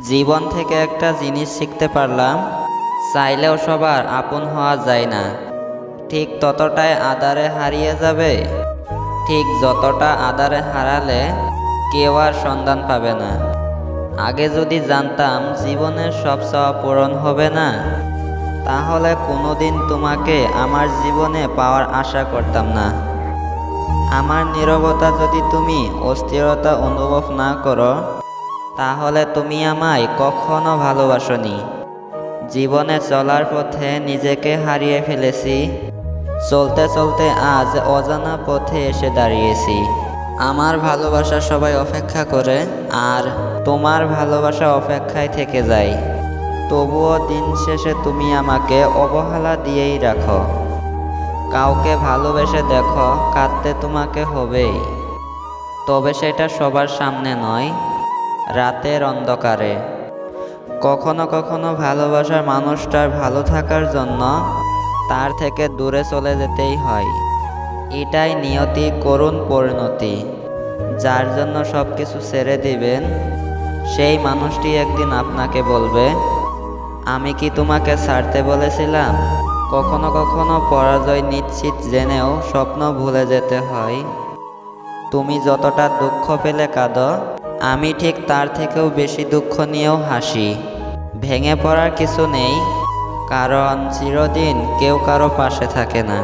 জীবন থেকে একটা জিনিস শিখতে পারলাম, চাইলেও সবার আপন হওয়া যায় না। ঠিক ততটাই আঁধারে হারিয়ে যাবে, ঠিক যতটা আঁধারে হারালে কেউ আর সন্ধান পাবে না। আগে যদি জানতাম জীবনের সব চাওয়া পূরণ হবে না, তাহলে কোনোদিন তোমাকে আমার জীবনে পাওয়ার আশা করতাম না। আমার নীরবতা যদি তুমি অস্থিরতা অনুভব না করো, তাহলে তুমি আমায় কখনো ভালোবাসোনি। জীবনে চলার পথে নিজেকে হারিয়ে ফেলেছি, চলতে চলতে আজ অজানা পথে এসে দাঁড়িয়েছি। আমার ভালোবাসা সবাই অপেক্ষা করে, আর তোমার ভালোবাসা অপেক্ষায় থেকে যায়। তবুও দিন শেষে তুমি আমাকে অবহেলা দিয়েই রাখো। কাউকে ভালোবেসে দেখো, কাঁদতে তোমাকে হবেই, তবে সেটা সবার সামনে নয়, রাতের অন্ধকারে। কখনো কখনো ভালোবাসার মানুষটার ভালো থাকার জন্য তার থেকে দূরে চলে যেতেই হয়। এটাই নিয়তি করুণ পরিণতি। যার জন্য সব কিছু ছেড়ে দিবেন, সেই মানুষটি একদিন আপনাকে বলবে, আমি কি তোমাকে ছাড়তে বলেছিলাম? কখনো কখনো পরাজয় নিশ্চিত জেনেও স্বপ্ন ভুলে যেতে হয়। তুমি যতটা দুঃখ পেলে কাঁদো, আমি ঠিক তার থেকেও বেশি দুঃখ নিয়েও হাসি। ভেঙে পড়ার কিছু নেই, কারণ চিরদিন কেউ কারো পাশে থাকে না।